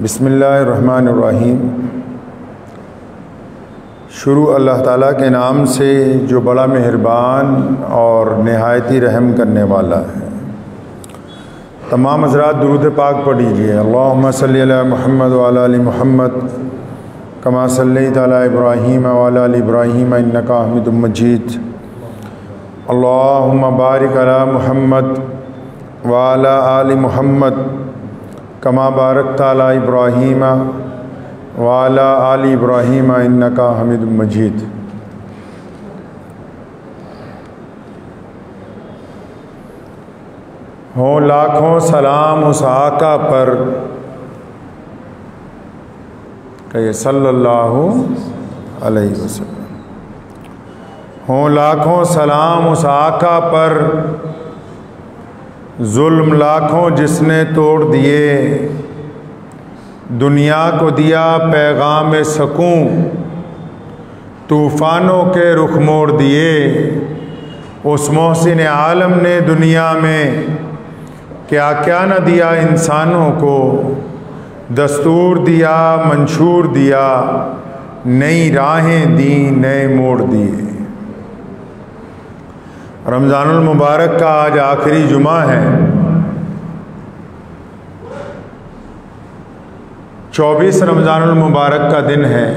बिस्मिल्लाहिर्रहमानिर्रहीम। शुरू अल्लाह ताला के नाम से जो बड़ा मेहरबान और नहायती रहम करने वाला है। तमाम हज़रात दुरूद पाक पढ़ लीजिए। अल्लाहुम्मा सल्ली अला मुहम्मद व अला आलि मुहम्मद कमा सल्लैता अला इब्राहीम व अला आलि इब्राहीम इन्नका हमीदुम मजीद। अल्लाहुम्मा बारिक अला मुहम्मद व अला आलि मुहम्मद कमा बारकता अला इब्राहीम व अला आलि इब्राहीम इन्नका हमीदुम मजीद। हो लाखों सलाम उस आका पर कहिए सल्लल्लाहु अलैहि वसल्लम। हो लाखों सलाम उस आका पर जुल्म लाखों जिसने तोड़ दिए। दुनिया को दिया पैगाम सकून, तूफ़ानों के रुख मोड़ दिए। उस मोहसिन आलम ने दुनिया में क्या क्या न दिया इंसानों को। दस्तूर दिया, मंशूर दिया, नई राहें दी, नए मोड़ दिए। रमज़ानुल मुबारक का आज आखिरी जुमा है। 24 रमज़ानुल मुबारक का दिन है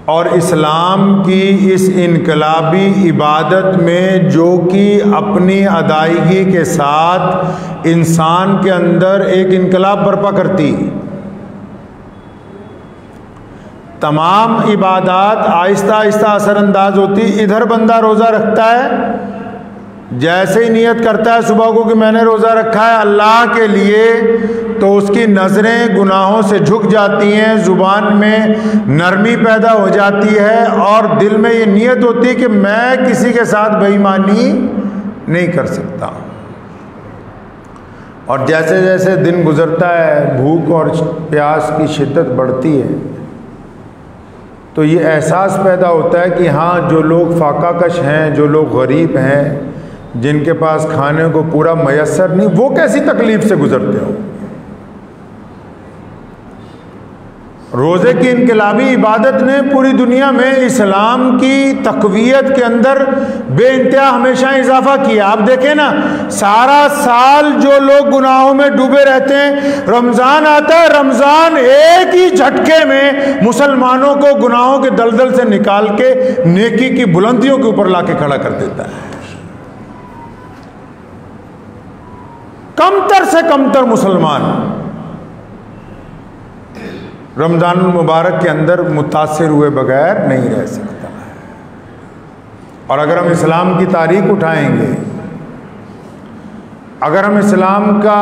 और इस्लाम की इस इनकलाबी इबादत में जो कि अपनी अदायगी के साथ इंसान के अंदर एक इनकलाब बर्पा करती। तमाम इबादत आहिस्ता आहिस्ता असरअंदाज होती। इधर बंदा रोज़ा रखता है, जैसे ही नियत करता है सुबह को कि मैंने रोज़ा रखा है अल्लाह के लिए, तो उसकी नज़रें गुनाहों से झुक जाती हैं, ज़ुबान में नरमी पैदा हो जाती है और दिल में ये नियत होती है कि मैं किसी के साथ बेईमानी नहीं कर सकता। और जैसे जैसे दिन गुजरता है, भूख और प्यास की शिद्दत बढ़ती है, तो ये एहसास पैदा होता है कि हाँ, जो लोग फाकाकश हैं, जो लोग गरीब हैं, जिनके पास खाने को पूरा मयसर नहीं, वो कैसी तकलीफ से गुजरते हो। रोज़े की इनकलाबी इबादत ने पूरी दुनिया में इस्लाम की तक़वियत के अंदर बेइंतहा हमेशा इजाफा किया। आप देखें ना, सारा साल जो लोग गुनाहों में डूबे रहते हैं, रमज़ान आता है, रमज़ान एक ही झटके में मुसलमानों को गुनाहों के दलदल से निकाल के नेकी की बुलंदियों के ऊपर लाके खड़ा कर देता है। कमतर से कमतर मुसलमान रमज़ान मुबारक के अंदर मुतासिर हुए बगैर नहीं रह सकता है। और अगर हम इस्लाम की तारीख उठाएंगे, अगर हम इस्लाम का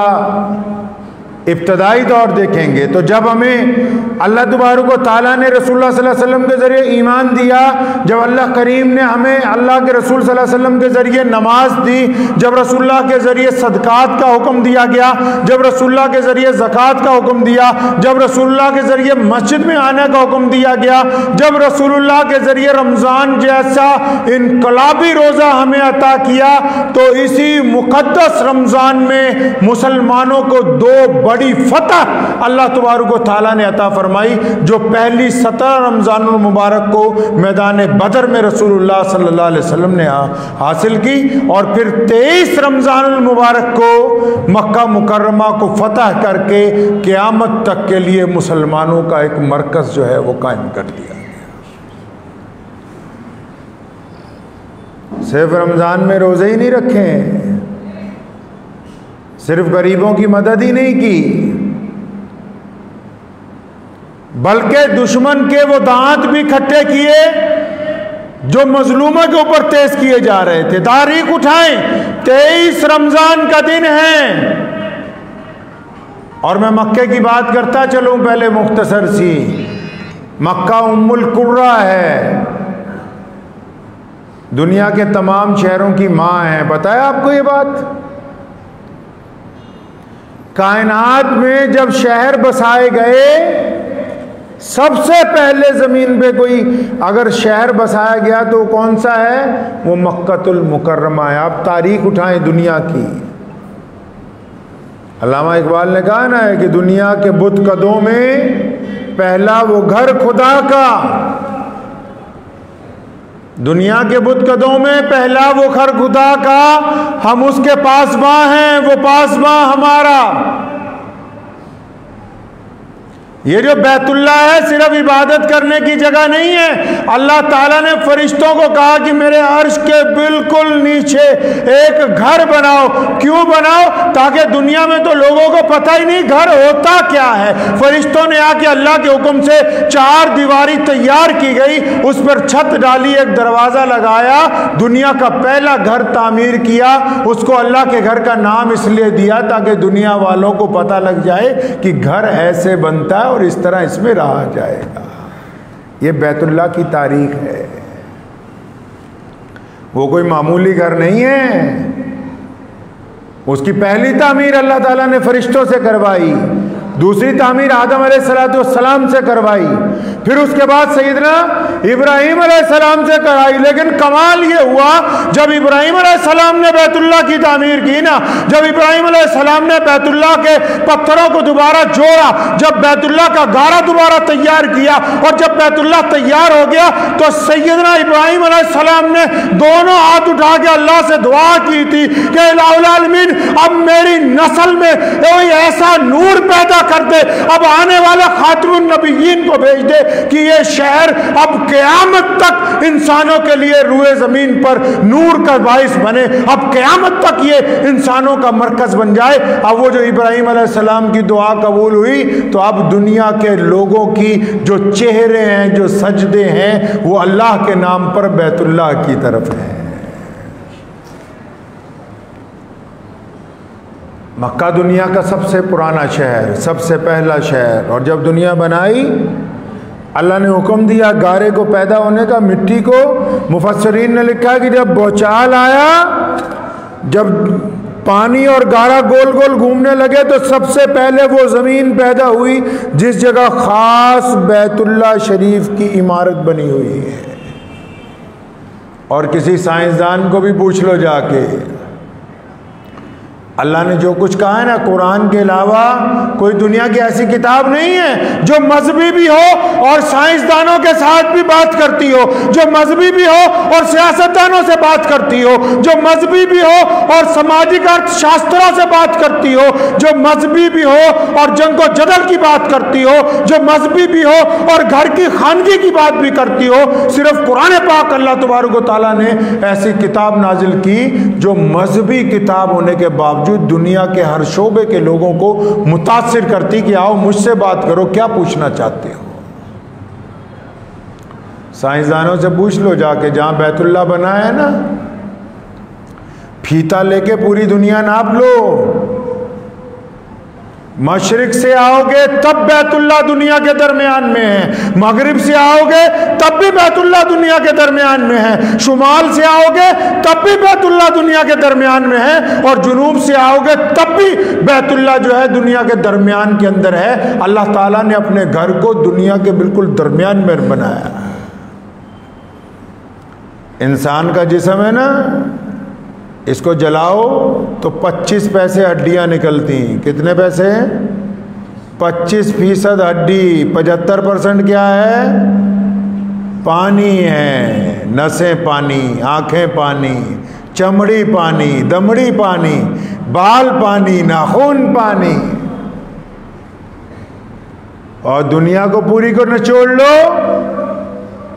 इब्तदाई दौर देखेंगे, तो जब हमें अल्लाह तबारक व तआला ने रसूलुल्लाह सल्लल्लाहु अलैहि वसल्लम के ज़रिए ईमान दिया, जब अल्लाह करीम ने हमें अल्लाह के रसूल सल्लल्लाहु अलैहि वसल्लम के ज़रिए नमाज दी, जब रसूलुल्लाह के ज़रिए सदक़ात का हुक्म दिया गया, जब रसूलुल्लाह के ज़रिए ज़कात का हुक्म दिया, जब रसूलुल्लाह के ज़रिए मस्जिद में आने का हुक्म दिया गया, जब रसूलुल्लाह के ज़रिए रमज़ान जैसा इनकलाबी रोज़ा हमें अता किया, तो इसी मुक़द्दस रमज़ान में मुसलमानों को दो बड़ी फतह अल्लाह तबारक व तआला ने अता फरमाई। जो पहली 17 रमज़ानुल मुबारक को मैदान बदर में रसूलुल्लाह सल्लल्लाहु अलैहि वसल्लम ने हासिल की, और फिर 23 रमज़ानुल मुबारक को मक्का मुकर्रमा को फतह करके क़यामत तक के लिए मुसलमानों का एक मरकज़ जो है वो कायम कर दिया। सिर्फ रमज़ान में रोज़े ही नहीं रखे, सिर्फ गरीबों की मदद ही नहीं की, बल्कि दुश्मन के वो दांत भी खट्टे किए जो मजलूमों के ऊपर तेज किए जा रहे थे। तारीख उठाएं, 23 रमज़ान का दिन है। और मैं मक्के की बात करता चलूं पहले मुख्तसर सी। मक्का उम्मुल कुर्रा है, दुनिया के तमाम शहरों की माँ है। पता है आपको ये बात? कायनात में जब शहर बसाए गए, सबसे पहले ज़मीन पे कोई अगर शहर बसाया गया तो कौन सा है? वो मक्कतुल मुकर्रमा है। आप तारीख उठाएं दुनिया की, अल्लामा इकबाल ने कहा ना कि दुनिया के बुत कदों में पहला वो घर खुदा का, दुनिया के बुत कदों में पहला वो घर खुदा का, हम उसके पासबां हैं, वो पासबां हमारा। ये जो बैतुल्ला है सिर्फ इबादत करने की जगह नहीं है। अल्लाह ताला ने फरिश्तों को कहा कि मेरे अर्श के बिल्कुल नीचे एक घर बनाओ। क्यों बनाओ? ताकि दुनिया में तो लोगों को पता ही नहीं घर होता क्या है। फरिश्तों ने आके अल्लाह के हुक्म से 4 दीवारी तैयार की गई, उस पर छत डाली, एक दरवाजा लगाया, दुनिया का पहला घर तामीर किया। उसको अल्लाह के घर का नाम इसलिए दिया ताकि दुनिया वालों को पता लग जाए कि घर ऐसे बनता है और इस तरह इसमें रहा जाएगा। ये बैतुल्लाह की तारीख है। वो कोई मामूली घर नहीं है। उसकी पहली तामीर अल्लाह ताला ने फरिश्तों से करवाई, दूसरी तामीर आदम अलैहिस्सलाम से करवाई, फिर उसके बाद सैयदना इब्राहीम अलैहिस्सलाम से कराई। लेकिन कमाल ये हुआ, जब इब्राहीम अलैहिस्सलाम ने बैतुल्लाह की तामीर की ना, जब इब्राहीम अलैहिस्सलाम ने बैतुल्लाह के पत्थरों को दोबारा जोड़ा, जब बैतुल्लाह का गारा दोबारा तैयार किया और जब बैतुल्लाह तैयार हो गया, तो सैयदना इब्राहीम अलैहिस्सलाम ने दोनों हाथ उठा के अल्लाह से दुआ की थी कि इलाहुल आलमीन, अब मेरी नस्ल में कोई ऐसा नूर पैदा कर दे, अब आने वाले खातमुन नबिय्यीन को भेज दे कि ये शहर अब क़यामत तक इंसानों के लिए रूए जमीन पर नूर का बाइस बने, अब क़यामत तक ये इंसानों का मरकज बन जाए। अब वो जो इब्राहीम अलैहिस्सलाम की दुआ कबूल हुई, तो अब दुनिया के लोगों की जो चेहरे हैं, जो सजदे हैं, वो अल्लाह के नाम पर बैतुल्लाह की तरफ है। मक्का दुनिया का सबसे पुराना शहर, सबसे पहला शहर, और जब दुनिया बनाई अल्लाह ने हुक्म दिया गारे को पैदा होने का, मिट्टी को। मुफस्सरीन ने लिखा है कि जब भूचाल आया, जब पानी और गारा गोल गोल घूमने लगे, तो सबसे पहले वो ज़मीन पैदा हुई जिस जगह ख़ास बैतुल्लाह शरीफ की इमारत बनी हुई है। और किसी साइंसदान को भी पूछ लो जाके, अल्लाह ने जो कुछ कहा है ना, कुरान के अलावा कोई दुनिया की ऐसी किताब नहीं है जो मजहबी भी हो और साइंसदानों के साथ भी बात करती हो, जो मजहबी भी हो और सियासतदानों से बात करती हो, जो मजहबी भी हो और सामाजिक अर्थशास्त्रों से बात करती हो, जो मजहबी भी हो और जंग व जदल की बात करती हो, जो मजहबी भी हो और घर की खानगी की बात भी करती हो। सिर्फ कुरान पाक अल्लाह तबारक व तआला ने ऐसी किताब नाजिल की जो मजहबी किताब होने के बावजूद दुनिया के हर शोबे के लोगों को मुतासिर करती कि आओ मुझसे बात करो, क्या पूछना चाहते हो। साइंसदानों से पूछ लो जाके, जहां बैतुल्लाह बना है ना, फीता लेके पूरी दुनिया नाप लो। मशरिक से आओगे तब बैतुल्लाह दुनिया के दरमियान में है, मगरिब से आओगे तब भी बैतुल्लाह दुनिया के दरमियान में है, शुमाल से आओगे तब भी बैतुल्लाह दुनिया के दरमियान में है, और जुनूब से आओगे तब भी बैतुल्लाह जो है दुनिया के दरमियान के अंदर है। अल्लाह ताला ने अपने घर को दुनिया के बिल्कुल दरमियान में बनाया। इंसान का जिस्म है ना, इसको जलाओ तो 25 पैसे हड्डियां निकलती। कितने पैसे? 25% हड्डी, 75% क्या है? पानी है। नसें पानी, आंखें पानी, चमड़ी पानी, दमड़ी पानी, बाल पानी, नाखून पानी। और दुनिया को पूरी को निचोड़ लो,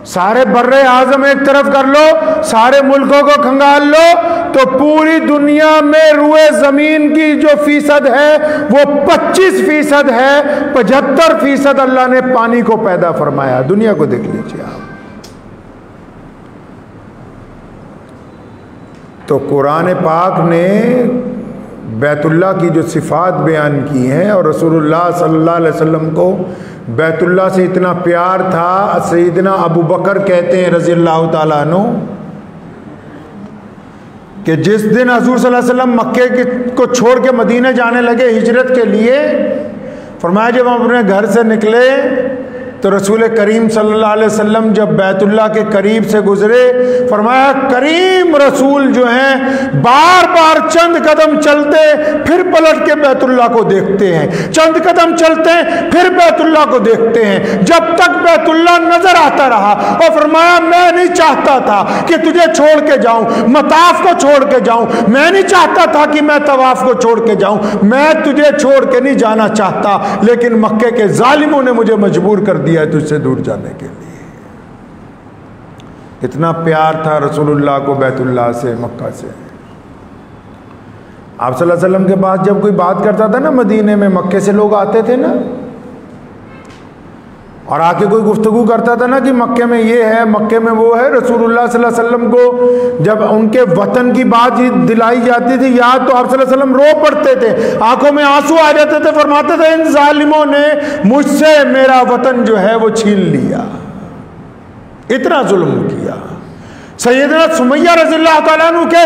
सारे बर्रे आजम एक तरफ कर लो, सारे मुल्कों को खंगाल लो, तो पूरी दुनिया में रुए जमीन की जो फीसद है वो 25% है। 75% अल्लाह ने पानी को पैदा फरमाया। दुनिया को देख लीजिए आप। तो कुरान पाक ने बैतुल्लाह की जो सिफात बयान की हैं, और रसूलुल्लाह सल्लल्लाहु अलैहि वसल्लम को बैतुल्लाह से इतना प्यार था। सैयदना अबू बकर कहते हैं रज़ियल्लाहु ताला अन्हु कि जिस दिन हुज़ूर सल्लल्लाहु अलैहि वसल्लम मक्के को छोड़ के मदीने जाने लगे हिजरत के लिए, फरमाया जब हम अपने घर से निकले तो रसूल करीम सल्लल्लाहु अलैहि वसल्लम जब बैतुल्लाह के करीब से गुजरे, फरमाया करीम रसूल जो हैं बार बार चंद कदम चलते फिर पलट के बैतुल्लाह को देखते हैं, चंद कदम चलते हैं फिर बैतुल्लाह को देखते हैं, जब तक बैतुल्लाह नजर आता रहा। और फरमाया मैं नहीं चाहता था कि तुझे छोड़ के जाऊं, मताफ को छोड़ के जाऊं, मैं नहीं चाहता था कि मैं तवाफ को छोड़ के जाऊं, मैं तुझे छोड़ के नहीं जाना चाहता, लेकिन मक्के के जालिमों ने मुझे मजबूर कर दिया है तुझसे दूर जाने के लिए। इतना प्यार था रसूलुल्लाह को बैतुल्लाह से, मक्का से। आप सल्लल्लाहु अलैहि वसल्लम के पास जब कोई बात करता था ना मदीने में, मक्के से लोग आते थे ना, और आके कोई गुफ्तगू करता था ना कि मक्के में ये है, मक्के में वो है, रसूलुल्लाह सल्लल्लाहु अलैहि वसल्लम को जब उनके वतन की बात दिलाई जाती थी याद, तो आप सल्लल्लाहु अलैहि वसल्लम रो पड़ते थे, आंखों में आंसू आ जाते थे, फरमाते थे इन जालिमों ने मुझसे मेरा वतन जो है वो छीन लिया, इतना जुल्म किया। सैयदना सुमैया रज़ियल्लाहु ताला अन्हु के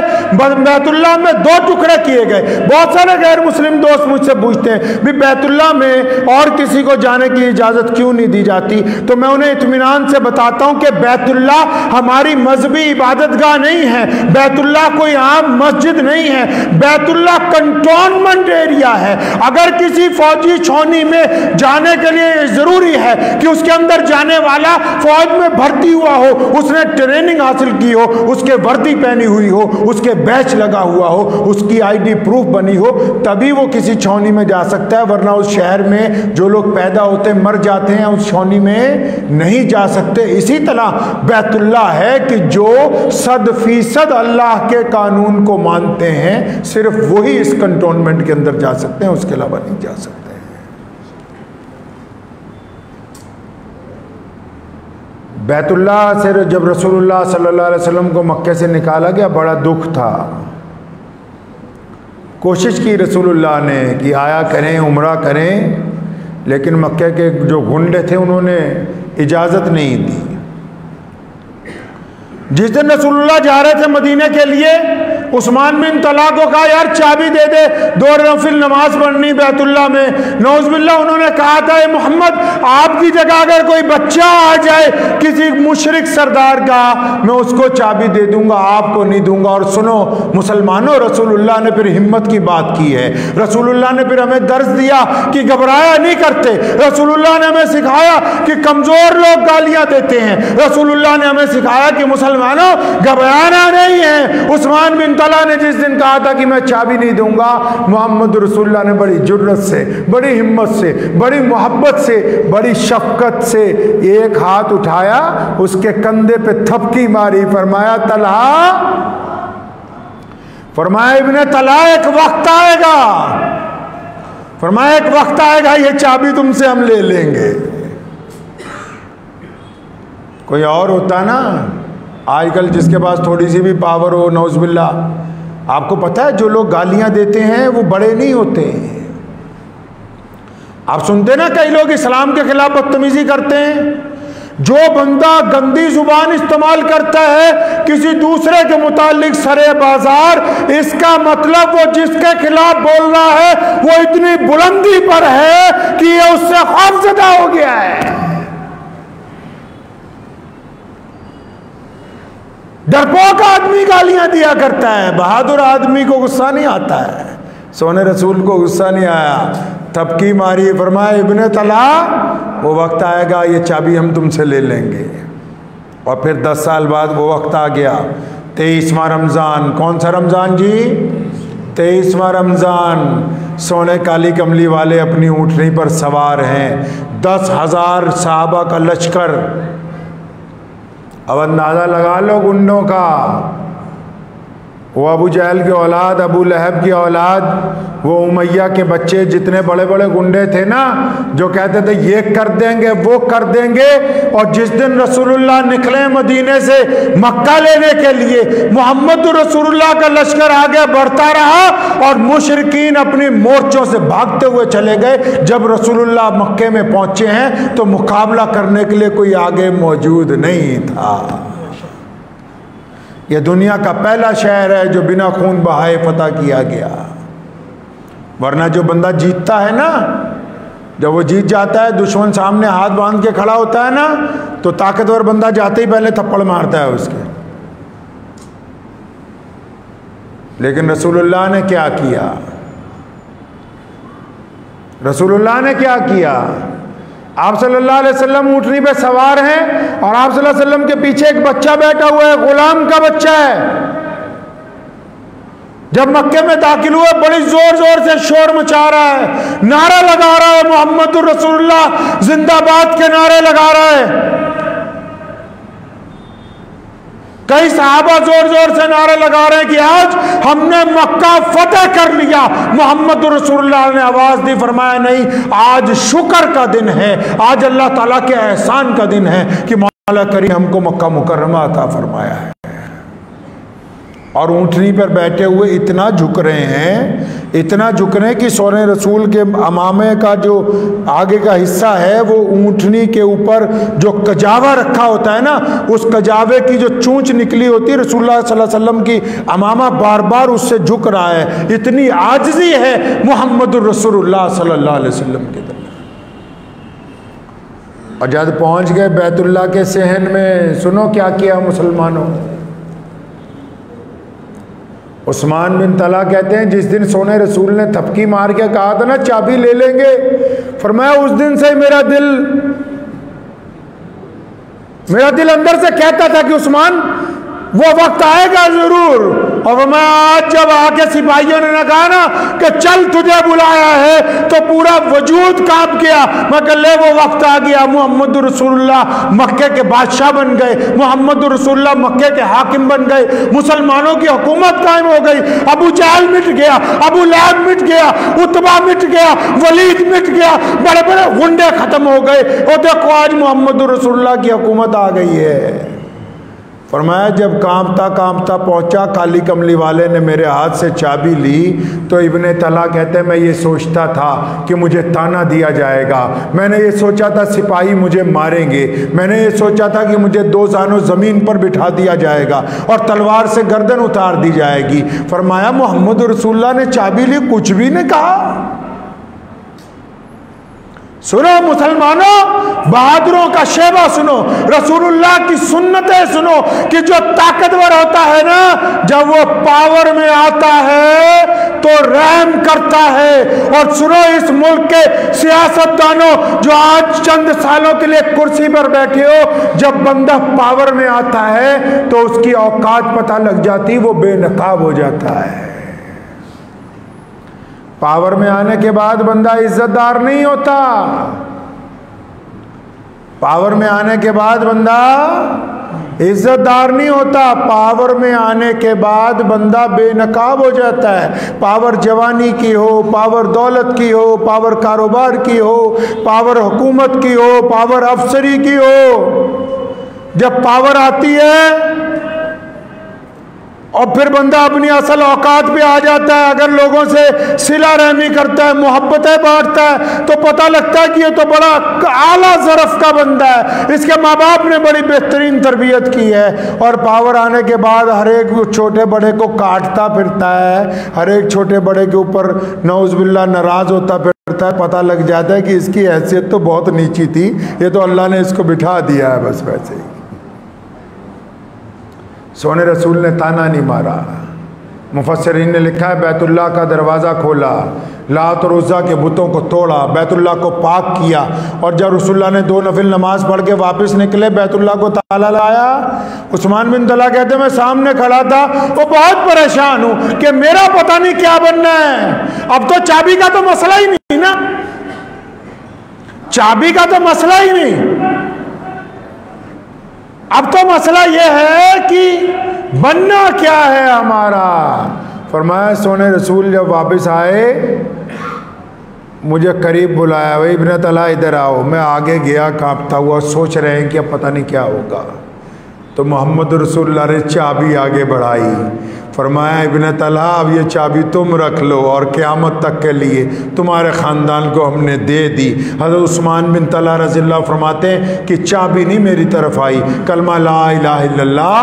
बैतुल्लाह में 2 टुकड़े किए गए। बहुत सारे गैर मुस्लिम दोस्त मुझसे पूछते हैं भी बैतुल्लाह में और किसी को जाने की इजाज़त क्यों नहीं दी जाती, तो मैं उन्हें इत्मीनान से बताता हूं कि बैतुल्लाह हमारी मजहबी इबादतगाह नहीं है, बैतुल्लाह कोई आम मस्जिद नहीं है, बैतुल्लाह कंटोनमेंट एरिया है। अगर किसी फौजी छावनी में जाने के लिए ज़रूरी है कि उसके अंदर जाने वाला फौज में भर्ती हुआ हो, उसने ट्रेनिंग हासिल की हो, उसके वर्दी पहनी हुई हो, उसके बैच लगा हुआ हो, उसकी आईडी प्रूफ बनी हो, तभी वो किसी छावनी में जा सकता है, वरना उस शहर में जो लोग पैदा होते मर जाते हैं उस छावनी में नहीं जा सकते। इसी तरह बैतुल्लाह है कि जो 100% अल्लाह के कानून को मानते हैं सिर्फ वही इस कंटोनमेंट के अंदर जा सकते हैं, उसके अलावा नहीं जा सकते। बैतुल्लाह से जब रसूलुल्लाह सल्लल्लाहु अलैहि वसल्लम को मक्के से निकाला गया, बड़ा दुख था। कोशिश की रसूलुल्लाह ने कि आया करें, उम्रा करें, लेकिन मक्के के जो गुंडे थे उन्होंने इजाज़त नहीं दी। जिस दिन रसूलुल्लाह जा रहे थे मदीने के लिए, उस्मान बिन तला को कहा यार चाबी दे दे, 2 नफिल नमाज पढ़नी बैतुल्लाह में। नौज़ुबिल्लाह उन्होंने कहा था मोहम्मद आपकी जगह अगर कोई बच्चा आ जाए किसी मुशरिक सरदार का, मैं उसको चाबी दे दूंगा, आपको नहीं दूंगा। और सुनो मुसलमानों, रसूलुल्लाह ने फिर हिम्मत की बात की है, रसूलुल्लाह ने फिर हमें दर्ज दिया कि घबराया नहीं करते। रसूलुल्लाह ने हमें सिखाया कि कमजोर लोग गालियां देते हैं, रसूलुल्लाह ने हमें सिखाया कि मुसलमानों घबराना नहीं है। उस्मान बिन तला ने जिस दिन कहा था कि मैं चाबी नहीं दूंगा, मोहम्मद रसूलुल्लाह ने बड़ी जुर्रत से, बड़ी हिम्मत से, बड़ी मोहब्बत से, बड़ी शफकत से एक हाथ उठाया, उसके कंधे पे थपकी मारी, फरमाया तलहा, फरमाया इब्ने तला एक वक्त आएगा, फरमाया एक वक्त आएगा ये चाबी तुमसे हम ले लेंगे। कोई और होता ना आजकल जिसके पास थोड़ी सी भी पावर हो, नौज़ुबिल्लाह, आपको पता है जो लोग गालियां देते हैं वो बड़े नहीं होते। आप सुनते ना कई लोग इस्लाम के खिलाफ बदतमीजी करते हैं। जो बंदा गंदी जुबान इस्तेमाल करता है किसी दूसरे के मुतालिक सरे बाजार, इसका मतलब वो जिसके खिलाफ बोल रहा है वो इतनी बुलंदी पर है कि ये उससे खौफजदा हो गया है। डरपोक आदमी गालियां दिया करता है, बहादुर आदमी को गुस्सा नहीं आता है। सोने रसूल को गुस्सा नहीं आया, थपकी मारी, फरमाया इब्ने तला वो वक्त आएगा ये चाबी हम तुमसे ले लेंगे। और फिर 10 साल बाद वो वक्त आ गया, 23वां रमज़ान। कौन सा रमज़ान जी? 23वां रमज़ान। सोने काली कमली वाले अपनी ऊँटनी पर सवार हैं, 10,000 सहाबा का लश्कर। अब अंदाज़ा लगा लो गुंडों का, वो अबू जहल की औलाद, अबू लहब की औलाद, वो उमैया के बच्चे, जितने बड़े बड़े गुंडे थे ना जो कहते थे ये कर देंगे वो कर देंगे। और जिस दिन रसूलुल्लाह निकले मदीने से मक्का लेने के लिए, मोहम्मद रसूलुल्लाह का लश्कर आगे बढ़ता रहा और मुशरिकीन अपनी मोर्चों से भागते हुए चले गए। जब रसूलुल्लाह मक्के में पहुंचे हैं तो मुकाबला करने के लिए कोई आगे मौजूद नहीं था। यह दुनिया का पहला शहर है जो बिना खून बहाए फतह किया गया। वरना जो बंदा जीतता है ना जब वो जीत जाता है, दुश्मन सामने हाथ बांध के खड़ा होता है ना, तो ताकतवर बंदा जाते ही पहले थप्पड़ मारता है उसके। लेकिन रसूलुल्लाह ने क्या किया? रसूलुल्लाह ने क्या किया? आप सल्लल्लाहु अलैहि वसल्लम ऊँटनी पे सवार हैं और आप सल्लल्लाहु अलैहि वसल्लम के पीछे एक बच्चा बैठा हुआ है, गुलाम का बच्चा है। जब मक्के में दाखिल हुए, बड़ी जोर जोर से शोर मचा रहा है, नारा लगा रहा है, मोहम्मदुर रसूलुल्लाह जिंदाबाद के नारे लगा रहा है। कई सहाबा जोर जोर से नारे लगा रहे हैं कि आज हमने मक्का फतेह कर लिया। मोहम्मदुर रसूलुल्लाह ने आवाज दी, फरमाया नहीं, आज शुक्र का दिन है, आज अल्लाह ताला के एहसान का दिन है कि मौला करीम हमको मक्का मुकर्रमा अता फरमाया है। और ऊँटनी पर बैठे हुए इतना झुक रहे हैं, इतना झुक रहे हैं कि सोने रसूल के अमामे का जो आगे का हिस्सा है वो ऊँटनी के ऊपर जो कजावा रखा होता है ना, उस कजावे की जो चूंच निकली होती है, रसूलुल्लाह सल्लल्लाहु अलैहि वसल्लम की अमामा बार बार उससे झुक रहा है। इतनी आजिज़ी है मुहम्मदुर रसूलुल्लाह सल्लल्लाहु अलैहि वसल्लम के दिल में। और जब पहुँच गए बैतुल्लाह के सहन में, सुनो क्या किया मुसलमानों। उस्मान बिन तला कहते हैं, जिस दिन सोने रसूल ने थपकी मार के कहा था ना चाबी ले लेंगे, फरमाया उस दिन से मेरा दिल अंदर से कहता था कि उस्मान वो वक्त आएगा जरूर। और मैं आज जब आके सिपाहियों ने कहा ना कि चल तुझे बुलाया है, तो पूरा वजूद कांप गया। मैं कह ले वो वक्त आ गया, मोहम्मद रसूलुल्लाह मक्के के बादशाह बन गए, मोहम्मद रसूलुल्लाह मक्के के हाकिम बन गए, मुसलमानों की हुकूमत कायम हो गई। अबू जहल मिट गया, अबू लहब मिट गया, उतबा मिट गया, वलीद मिट गया, बड़े बड़े गुंडे खत्म हो गए। और देखो आज मोहम्मद रसूलुल्लाह की हुकूमत आ गई है। फरमाया जब कांपता कांपता पहुंचा, काली कमली वाले ने मेरे हाथ से चाबी ली, तो इब्ने तला कहते हैं मैं ये सोचता था कि मुझे ताना दिया जाएगा, मैंने ये सोचा था सिपाही मुझे मारेंगे, मैंने ये सोचा था कि मुझे 2 जानों ज़मीन पर बिठा दिया जाएगा और तलवार से गर्दन उतार दी जाएगी। फरमाया मोहम्मद रसूलुल्लाह ने चाबी ली, कुछ भी नहीं कहा। सुनो मुसलमानों, बहादुरों का शेवा सुनो, रसूलुल्लाह की सुन्नतें सुनो कि जो ताकतवर होता है ना, जब वो पावर में आता है तो रहम करता है। और सुनो इस मुल्क के सियासतदानों जो आज चंद सालों के लिए कुर्सी पर बैठे हो, जब बंदा पावर में आता है तो उसकी औकात पता लग जाती, वो बेनकाब हो जाता है। पावर में आने के बाद बंदा इज्जतदार नहीं होता, पावर में आने के बाद बंदा इज्जतदार नहीं होता, पावर में आने के बाद बंदा बेनकाब हो जाता है। पावर जवानी की हो, पावर दौलत की हो, पावर कारोबार की हो, पावर हुकूमत की हो, पावर अफसरी की हो, जब पावर आती है और फिर बंदा अपनी असल औकात पे आ जाता है, अगर लोगों से सिला रहमी करता है, मोहब्बतें बांटता है, तो पता लगता है कि ये तो बड़ा आला ज़रफ़ का बंदा है, इसके माँ बाप ने बड़ी बेहतरीन तरबियत की है। और पावर आने के बाद हर एक छोटे बड़े को काटता फिरता है, हर एक छोटे बड़े के ऊपर नौज़ुबिल्लाह नाराज़ होता फिरता है। पता लग जाता है कि इसकी हैसियत तो बहुत नीची थी, ये तो अल्लाह ने इसको बिठा दिया है बस वैसे ही। सोने रसूल ने ताना नहीं मारा। मुफस्सिरीन ने लिखा है बैतुल्लाह का दरवाज़ा खोला, लात और उज़्ज़ा के बुतों को तोड़ा, बैतुल्लाह को पाक किया। और जब रसूलुल्लाह ने 2 नफिल नमाज पढ़ के वापस निकले, बैतुल्लाह को ताला लगाया। उस्मान बिन तला कहते मैं सामने खड़ा था, वो बहुत परेशान हूँ कि मेरा पता नहीं क्या बनना है। अब तो चाबी का तो मसला ही नहीं ना, चाबी का तो मसला ही नहीं, अब तो मसला यह है कि बनना क्या है हमारा। फरमाया सोने रसूल जब वापस आए, मुझे करीब बुलाया, वही इब्ने तला इधर आओ। मैं आगे गया कांपता हुआ, सोच रहे हैं कि अब पता नहीं क्या होगा। तो मोहम्मद रसूलुल्लाह ने चाबी आगे बढ़ाई। फरमाया इब्न तलहा अब ये चाबी तुम रख लो और क़यामत तक के लिए तुम्हारे ख़ानदान को हमने दे दी। हज़रत उस्मान बिन तलहा रज़ियल्लाहु फरमाते हैं कि चाबी नहीं मेरी तरफ आई, कलमा ला इलाहा इल्लल्लाह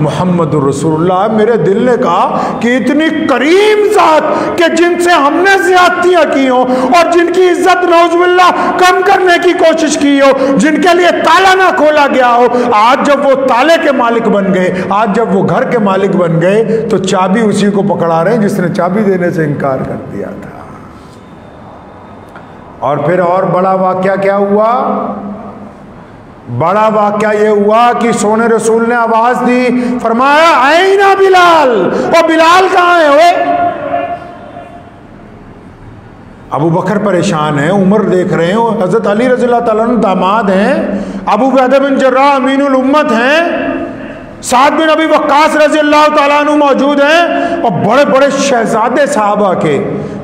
मुहम्मदुर रसूलुल्लाह। मेरे दिल ने कहा कि इतनी करीम ज़ात कि जिनसे हमने ज़्यादतियाँ की हो और जिनकी इज्जत नौज़ुबिल्लाह कम करने की कोशिश की हो, जिनके लिए ताला ना खोला गया हो, आज जब वो ताले के मालिक बन गए, आज जब वो घर के मालिक बन गए तो चाबी उसी को पकड़ा रहे हैं जिसने चाबी देने से इनकार कर दिया था। और फिर और बड़ा वाकया क्या हुआ? बड़ा वाकया ये हुआ कि सोने रसूल ने आवाज दी, फरमाया आईना बिलाल, और बिलाल कहां है? ओए अबू बकर परेशान है, उमर देख रहे हैं, हजरत अली रज़ियल्लाहु ताला अन्हु दामाद हैं, अबू उबैदा बिन जर्राह अमीनुल उम्मत हैं, साद बिन अबी वक्कास रज़ियल्लाहु ताला अन्हु मौजूद हैं, और बड़े बड़े शहजादे साहबा के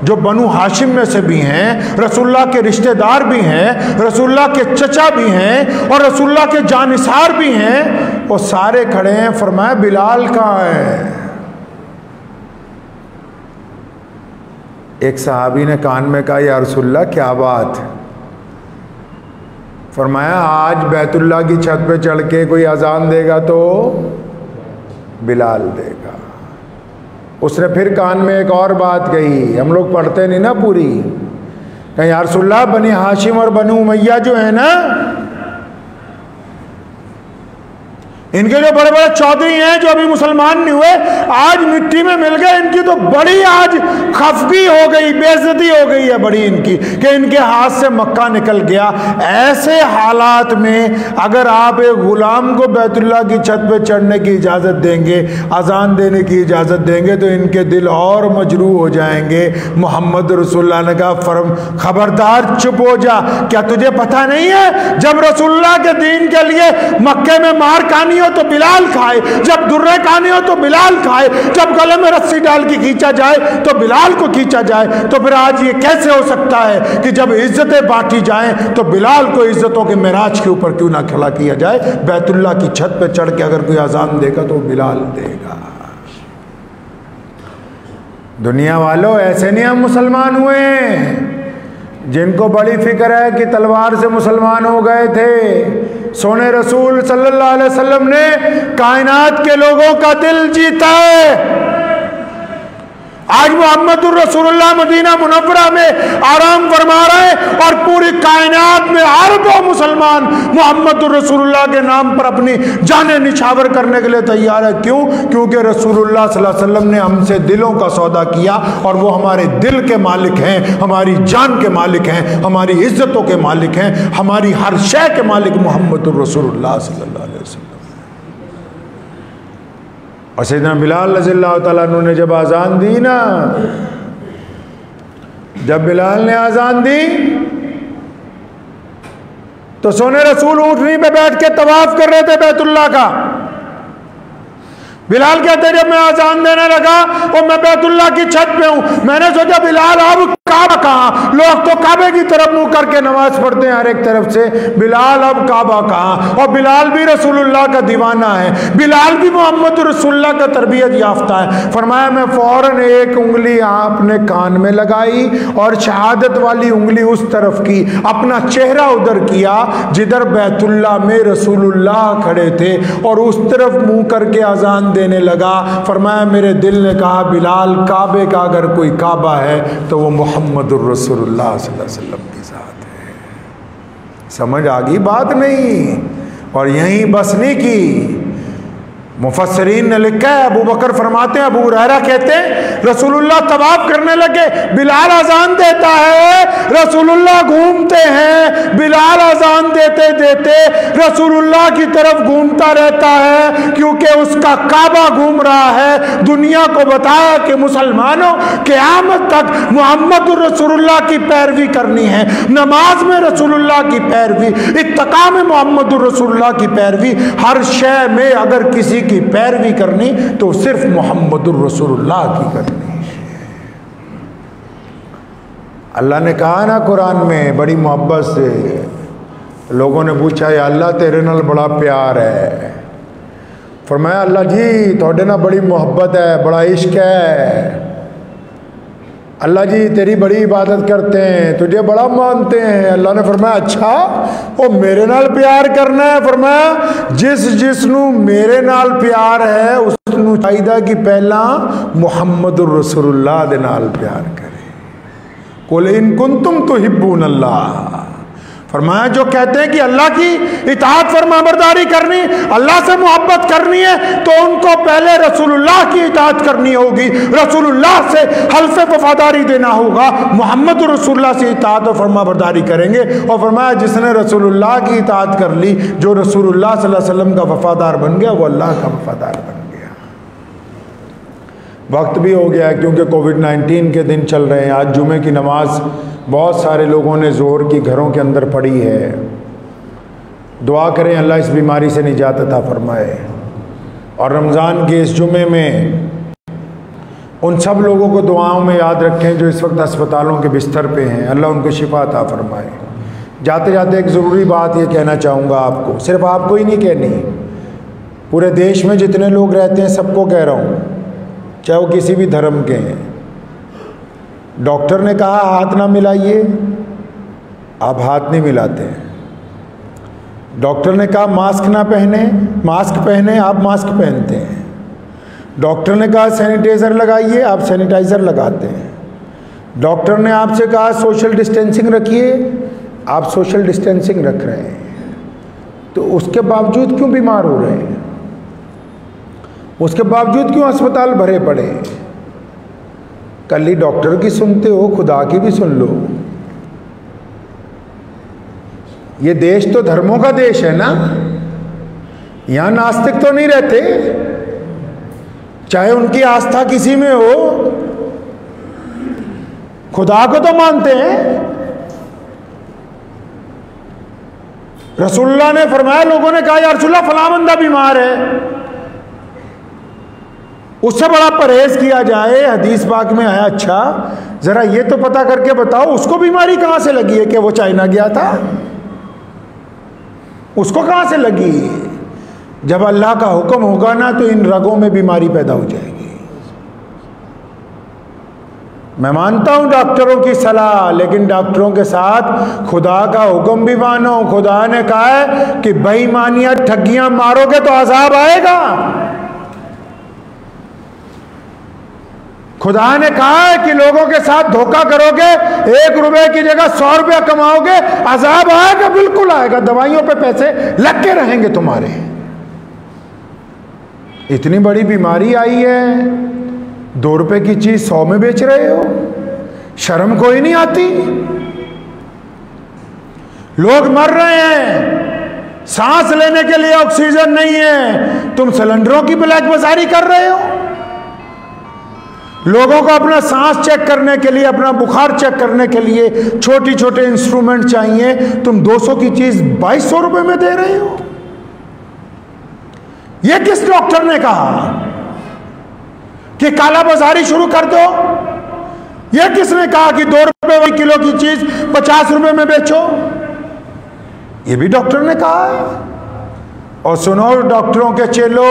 जो बनु हाशिम में से भी हैं, रसूलुल्लाह के रिश्तेदार भी हैं, रसूलुल्लाह के चचा भी हैं और रसूलुल्लाह के जानिसार भी हैं, वो सारे खड़े हैं। फरमाया बिलाल कहाँ है? एक सहाबी ने कान में कहा या रसूलुल्लाह क्या बात? फरमाया आज बैतुल्लाह की छत पे चढ़ के कोई अजान देगा तो बिलाल देगा। उसने फिर कान में एक और बात कही, हम लोग पढ़ते नहीं ना पूरी, कहीं या रसूलुल्लाह बनी हाशिम और बनु उमैया जो है ना, इनके जो बड़े बड़े चौधरी हैं जो अभी मुसलमान नहीं हुए, आज मिट्टी में मिल गए, इनकी तो बड़ी आज खफगी हो गई, बेइज्जती हो गई है बड़ी इनकी कि इनके हाथ से मक्का निकल गया। ऐसे हालात में अगर आप एक गुलाम को बैतुल्लाह की छत पे चढ़ने की इजाज़त देंगे, अजान देने की इजाज़त देंगे, तो इनके दिल और मजरूह हो जाएंगे। मोहम्मद रसूलुल्लाह ने कहा फरम खबरदार चुप हो जा, क्या तुझे पता नहीं है जब रसूलुल्लाह के दीन के लिए मक्के में मार खानी हो तो बिलाल खाए, जब दुर्रे खाने हो तो बिलाल खाए, जब गले में रस्सी डाल के खींचा जाए तो बिलाल को खींचा जाए, तो फिर आज ये कैसे हो सकता है कि जब इज्जतें बांटी जाएं तो बिलाल को इज्जतों के मेराज के ऊपर क्यों ना खड़ा किया जाए? बैतुल्लाह की छत पे चढ़ के अगर कोई अजान देगा तो बिलाल देगा। दुनिया वालों ऐसे नहीं हम मुसलमान हुए जिनको बड़ी फिक्र है कि तलवार से मुसलमान हो गए थे। सोने रसूल सल्लल्लाहु अलैहि वसल्लम ने कायनात के लोगों का दिल जीता है। आज मोहम्मदुर रसूलुल्लाह मदीना मुनव्वरा में आराम फरमा रहे हैं और पूरी कायनात में अरबों मुसलमान मोहम्मदुर रसूलुल्लाह के नाम पर अपनी जानें निछावर करने के लिए तैयार है। क्यों? क्योंकि रसूलुल्लाह सल्लल्लाहु अलैहि वसल्लम ने हमसे दिलों का सौदा किया और वो हमारे दिल के मालिक हैं, हमारी जान के मालिक हैं, हमारी इज्जतों के मालिक हैं, हमारी हर शय के मालिक मोहम्मदुर रसूलुल्लाह सल्लल्लाहु अलैहि वसल्लम। और सैयदना बिलाल रज़ियल्लाहु ताला अन्हु ने जब आज़ान दी ना, जब बिलाल ने आज़ान दी तो सोने रसूल ऊँटनी पे बैठ के तवाफ कर रहे थे बैतुल्लाह का। बिलाल कहते जब मैं आज़ान देने लगा और मैं बैतुल्लाह की छत पे हूँ, मैंने सोचा बिलाल अब काबा कहाँ? लोग तो काबे की तरफ मुंह करके नमाज पढ़ते हैं हर एक तरफ से, बिलाल अब काबा कहाँ? और बिलाल भी रसूलुल्लाह का दीवाना है, बिलाल भी मोहम्मद रसूलुल्लाह का तरबियत याफ्ता है। फरमाया मैं फौरन एक उंगली आपने कान में लगाई और शहादत वाली उंगली उस तरफ की, अपना चेहरा उधर किया जिधर बैतुल्लाह में रसूलुल्लाह खड़े थे और उस तरफ मुंह करके अजान देने लगा। फरमाया मेरे दिल ने कहा बिलाल काबे का अगर कोई काबा है तो वो मोहम्मदुर रसूलुल्लाह सल्लल्लाहु अलैहि वसल्लम की ज़ात है। समझ आ गई बात? नहीं। और यहीं बस नहीं की, मुफस्सिरीन ने लिखा है, अबू बकर फरमाते हैं, अबू हुरैरा कहते हैं रसूलुल्लाह तवाफ करने लगे, बिलाल अजान देता है, रसूलुल्लाह घूमते हैं, बिलाल अजान देते देते रसूलुल्लाह की तरफ घूमता रहता है क्योंकि उसका काबा घूम रहा है। दुनिया को बताया कि मुसलमानों क़यामत तक मोहम्मद रसूलुल्लाह की पैरवी करनी है, नमाज में रसूलुल्लाह की पैरवी, इत्तका में मोहम्मद रसूलुल्लाह की पैरवी, हर शय में अगर किसी की पैरवी करनी तो सिर्फ मोहम्मदुर रसूलुल्लाह की करनी है। अल्लाह ने कहा ना कुरान में बड़ी मोहब्बत से, लोगों ने पूछा या अल्लाह तेरे नाल बड़ा प्यार है, फरमाया अल्लाह जी थोड़े ना बड़ी मोहब्बत है, बड़ा इश्क है, अल्लाह जी तेरी बड़ी इबादत करते हैं, तुझे बड़ा मानते हैं। अल्लाह ने फरमाया अच्छा वो मेरे नाल प्यार करना है। फरमाया जिसनू मेरे नाल प्यार है उसनू चाहिए कि पहला मुहम्मदुर रसूलुल्लाह दे नाल प्यार करे। कुल इन कुंतुम तुहिब्बून अल्लाह, फरमाया जो कहते हैं कि अल्लाह की इताअत फरमाबरदारी करनी, अल्लाह से मोहब्बत करनी है, तो उनको पहले रसूलुल्लाह की इताअत करनी होगी, रसूलुल्लाह से हल्फ वफादारी देना होगा। मोहम्मद रसूलुल्लाह से इताअत और फरमाबरदारी करेंगे। और फरमाया जिसने रसूलुल्लाह की इताअत कर ली, जो रसूलुल्लाह सल्लल्लाहु अलैहि वसल्लम का वफादार बन गया, वो अल्लाह का वफादार बन गया। वक्त भी हो गया है क्योंकि कोविड-19 के दिन चल रहे हैं। आज जुमे की नमाज बहुत सारे लोगों ने ज़ोर की घरों के अंदर पढ़ी है। दुआ करें अल्लाह इस बीमारी से निजात अता फरमाए। और रमज़ान के इस जुमे में उन सब लोगों को दुआओं में याद रखें जो इस वक्त अस्पतालों के बिस्तर पे हैं, अल्लाह उनको शिफा अता फरमाए। जाते जाते एक ज़रूरी बात ये कहना चाहूँगा आपको, सिर्फ आपको ही नहीं कहनी, पूरे देश में जितने लोग रहते हैं सबको कह रहा हूँ, चाहे वो किसी भी धर्म के हैं। डॉक्टर ने कहा हाथ ना मिलाइए, आप हाथ नहीं मिलाते हैं। डॉक्टर ने कहा मास्क ना पहने, मास्क पहने, आप मास्क पहनते हैं। डॉक्टर ने कहा सैनिटाइज़र लगाइए, आप सैनिटाइज़र लगाते हैं। डॉक्टर ने आपसे कहा सोशल डिस्टेंसिंग रखिए, आप सोशल डिस्टेंसिंग रख रहे हैं। तो उसके बावजूद क्यों बीमार हो रहे हैं? उसके बावजूद क्यों अस्पताल भरे पड़े हैं? कल ही डॉक्टर की सुनते हो, खुदा की भी सुन लो। ये देश तो धर्मों का देश है ना, यहां नास्तिक तो नहीं रहते, चाहे उनकी आस्था किसी में हो, खुदा को तो मानते हैं। रसूलुल्लाह ने फरमाया, लोगों ने कहा या रसूलुल्लाह फलां बंदा बीमार है, उससे बड़ा परहेज किया जाए, हदीस पाक में आया। अच्छा जरा ये तो पता करके बताओ उसको बीमारी कहां से लगी है कि वो चाइना गया था? उसको कहां से लगी? जब अल्लाह का हुक्म होगा ना तो इन रगों में बीमारी पैदा हो जाएगी। मैं मानता हूं डॉक्टरों की सलाह, लेकिन डॉक्टरों के साथ खुदा का हुक्म भी मानो। खुदा ने कहा है कि बेईमानियां ठगियां मारोगे तो अजाब आएगा। खुदा ने कहा है कि लोगों के साथ धोखा करोगे, 1 रुपए की जगह 100 रुपया कमाओगे, अजाब आएगा, बिल्कुल आएगा। दवाइयों पे पैसे लग के रहेंगे तुम्हारे। इतनी बड़ी बीमारी आई है, 2 रुपए की चीज 100 में बेच रहे हो, शर्म कोई नहीं आती? लोग मर रहे हैं, सांस लेने के लिए ऑक्सीजन नहीं है, तुम सिलेंडरों की ब्लैक बाजारी कर रहे हो। लोगों को अपना सांस चेक करने के लिए, अपना बुखार चेक करने के लिए छोटी छोटे इंस्ट्रूमेंट चाहिए, तुम 200 की चीज 2200 रुपए में दे रहे हो। यह किस डॉक्टर ने कहा कि काला बाजारी शुरू कर दो? यह किसने कहा कि 2 रुपए किलो की चीज 50 रुपए में बेचो? यह भी डॉक्टर ने कहा है। और सुनो डॉक्टरों के चेलो,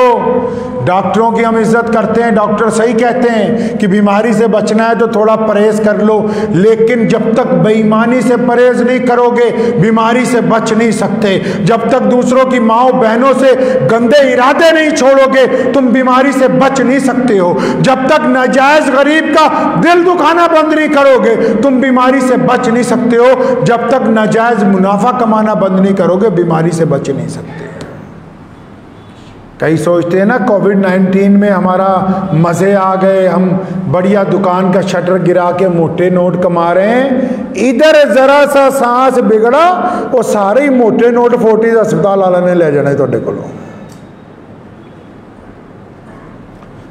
डॉक्टरों की हम इज्जत करते हैं, डॉक्टर सही कहते हैं कि बीमारी से बचना है तो थोड़ा परहेज कर लो, लेकिन जब तक बेईमानी से परहेज नहीं करोगे बीमारी से बच नहीं सकते। जब तक दूसरों की माओ बहनों से गंदे इरादे नहीं छोड़ोगे तुम बीमारी से बच नहीं सकते हो। जब तक नाजायज गरीब का दिल दुखाना बंद नहीं करोगे तुम बीमारी से बच नहीं सकते हो। जब तक नाजायज मुनाफा कमाना बंद नहीं करोगे बीमारी से बच नहीं सकते। कई सोचते हैं ना कोविड-19 में हमारा मज़े आ गए, हम बढ़िया दुकान का शटर गिरा के मोटे नोट कमा रहे हैं। इधर जरा सा सांस बिगड़ा वो सारे ही मोटे नोट 40 अस्पताल वाला ने ले जाने थोड़े को।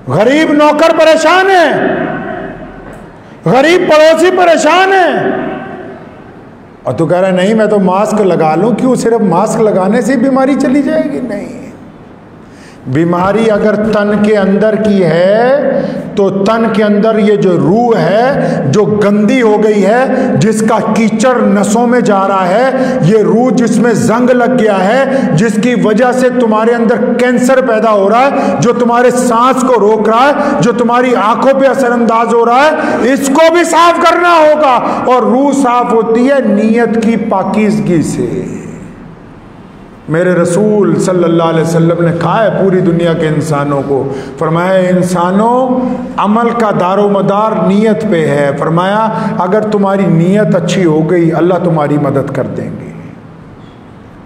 गरीब नौकर परेशान है, गरीब पड़ोसी परेशान है, और तू कह रहा है नहीं मैं तो मास्क लगा लूं। क्यों? सिर्फ मास्क लगाने से बीमारी चली जाएगी? नहीं, बीमारी अगर तन के अंदर की है तो तन के अंदर ये जो रूह है जो गंदी हो गई है, जिसका कीचड़ नसों में जा रहा है, ये रूह जिसमें जंग लग गया है, जिसकी वजह से तुम्हारे अंदर कैंसर पैदा हो रहा है, जो तुम्हारे सांस को रोक रहा है, जो तुम्हारी आंखों पे असरअंदाज हो रहा है, इसको भी साफ करना होगा। और रूह साफ होती है नीयत की पाकीज़गी से। मेरे रसूल सल्लल्लाहु अलैहि वसल्लम ने कहा है पूरी दुनिया के इंसानों को, फरमाया इंसानों अमल का दारोमदार नीयत पे है। फरमाया अगर तुम्हारी नीयत अच्छी हो गई अल्लाह तुम्हारी मदद कर देंगे।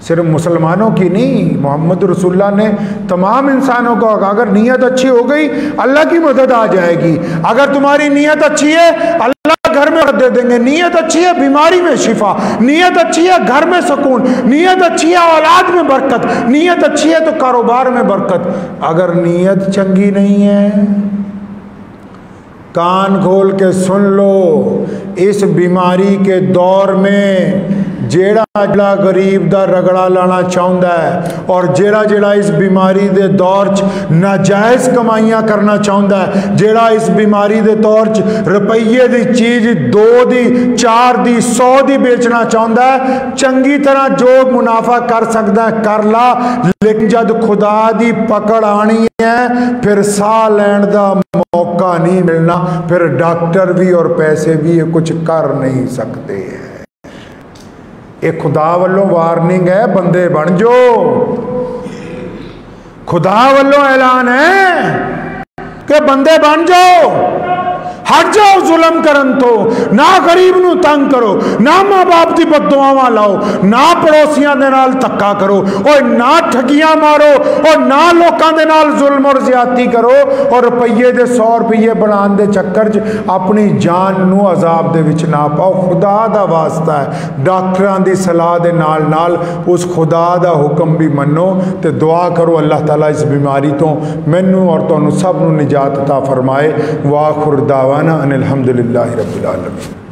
सिर्फ मुसलमानों की नहीं, मोहम्मद रसूलुल्लाह ने तमाम इंसानों को कहा अगर नीयत अच्छी हो गई अल्लाह की मदद आ जाएगी। अगर तुम्हारी नीयत अच्छी है अल्लाह घर में दे देंगे। नीयत अच्छी है बीमारी में शिफा, नीयत अच्छी है घर में सुकून, नीयत अच्छी है औलाद में बरकत, नीयत अच्छी है तो कारोबार में बरकत। अगर नीयत चंगी नहीं है, कान खोल के सुन लो, इस बीमारी के दौर में जेड़ा जेड़ा गरीब दा रगड़ा लाना चाहता है और जेड़ा जेड़ा इस बीमारी दे दौर च नाजायज़ कमाइयां करना चाहता है, जेड़ा इस बीमारी दे दौर च रुपये दी चीज 2 दी 4 दी 100 दी बेचना चाहता है, चंगी तरह जो मुनाफा कर सकता है कर ला, लेकिन जब खुदा दी पकड़ आनी है फिर साह लैन दा मौका नहीं मिलना, फिर डॉक्टर भी और पैसे भी ये कुछ कर नहीं सकते हैं। एक खुदा वालों वार्निंग है, बंदे बन जाओ। खुदा वालों ऐलान है कि बंदे बन जाओ, हट जाओ जुल्म करन तो, ना गरीब नू तंग करो, ना मां बाप की बददुआवां लाओ, ना पड़ोसियों के नाल धक्का करो, और ना ठगियां मारो, और ना लोगों के नाल जुल्म और ज्यादती करो, और रुपये दे 100 रुपये बनाने के चक्कर च अपनी जान नू अजाब दे विच ना पाओ। खुदा दा वास्ता है, डॉक्टरां दी सलाह दे नाल नाल उस खुदा दा हुक्म भी मनो ते दुआ करो अल्लाह ताला इस बीमारी तो मैनू और तुहानू सब नू निजात अता फरमाए। वाखिर दावाना अनिल हम्दुलिल्लाहि रब्बिल आलमीन।